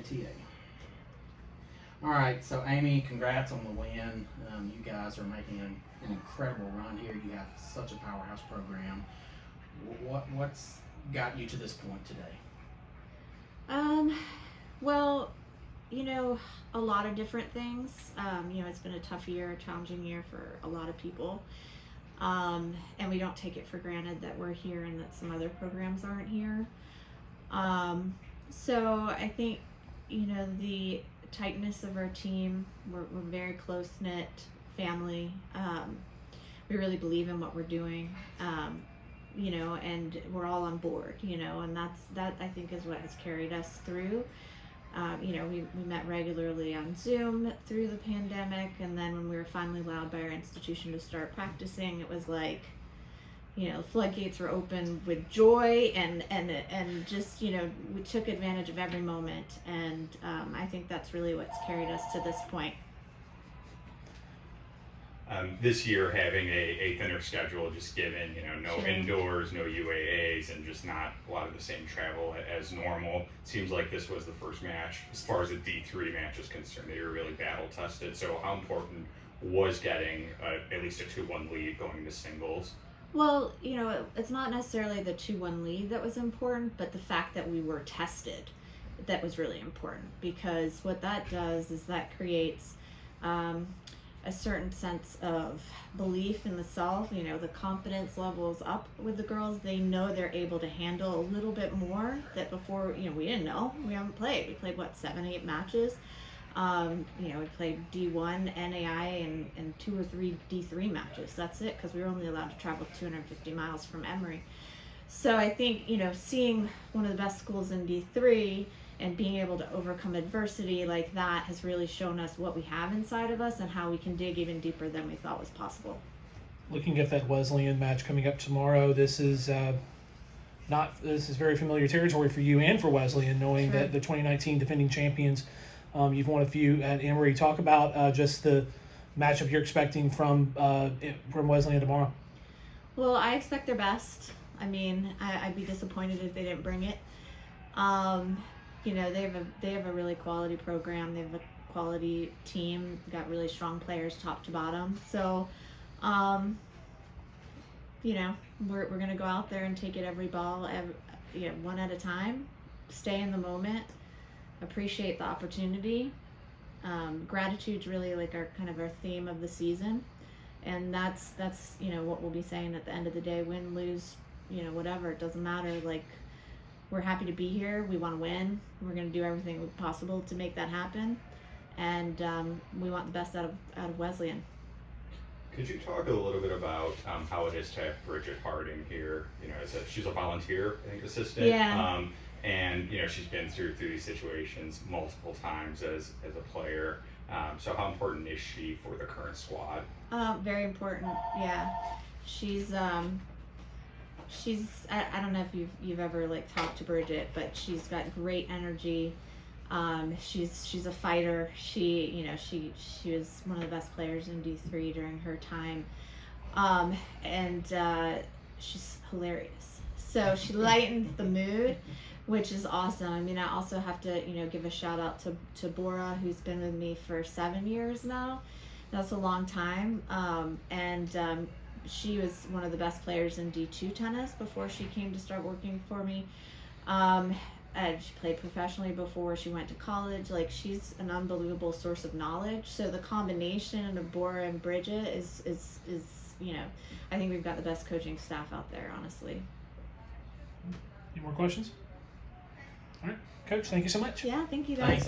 ATA. All right, so Amy, congrats on the win. You guys are making an incredible run here. You have such a powerhouse program. What's got you to this point today? Well, a lot of different things. It's been a tough year, a challenging year for a lot of people. And we don't take it for granted that we're here and that some other programs aren't here. So I think, the tightness of our team, we're very close-knit family. We really believe in what we're doing. And we're all on board, and that I think is what has carried us through. We met regularly on Zoom through the pandemic, and then when we were finally allowed by our institution to start practicing, it was like, the floodgates were open with joy, and just, we took advantage of every moment, and I think that's really what's carried us to this point. This year having a thinner schedule, just given, no Sure. indoors, no UAAs, and just not a lot of the same travel as normal. Seems like this was the first match, as far as the D3 match is concerned, that you were really battle tested. So how important was getting at least a 2-1 lead going to singles? Well, it's not necessarily the 2-1 lead that was important, but the fact that we were tested, that was really important, because what that does is that creates a certain sense of belief in the self. The confidence levels up with the girls. They know they're able to handle a little bit more that before, we didn't know. We haven't played. We played, 7-8 matches. We played D1, NAI, and 2 or 3 D3 matches. That's it, because we were only allowed to travel 250 miles from Emory. So I think, seeing one of the best schools in D3 and being able to overcome adversity like that has really shown us what we have inside of us and how we can dig even deeper than we thought was possible. Looking at that Wesleyan match coming up tomorrow, this is very familiar territory for you and for Wesleyan, knowing Sure. that the 2019 defending champions, you've won a few at Emory. Talk about just the matchup you're expecting from Wesleyan tomorrow. Well, I expect their best. I mean, I'd be disappointed if they didn't bring it. They have a really quality program. They have a quality team. They've got really strong players, top to bottom. So, we're gonna go out there and take it every ball, one at a time. Stay in the moment. Appreciate the opportunity. Gratitude's really like our theme of the season, and that's what we'll be saying at the end of the day. Win, lose, whatever, it doesn't matter. Like, we're happy to be here. We want to win. We're going to do everything possible to make that happen, and we want the best out of Wesleyan. Could you talk a little bit about how it is to have Bridget Harding here? She's a volunteer, I think, assistant. Yeah. And she's been through these situations multiple times as a player. So how important is she for the current squad? Very important. Yeah, she's I don't know if you've ever talked to Bridget, but she's got great energy. She's a fighter. She was one of the best players in D3 during her time, and she's hilarious. So she lightens the mood, which is awesome. I mean, I also have to give a shout out to Bora, who's been with me for 7 years now. That's a long time, and she was one of the best players in D2 tennis before she came to start working for me. She played professionally before she went to college. She's an unbelievable source of knowledge. So the combination of Bora and Bridget is I think we've got the best coaching staff out there, honestly. Any more questions? All right, Coach, thank you so much. Yeah, thank you guys. Thanks.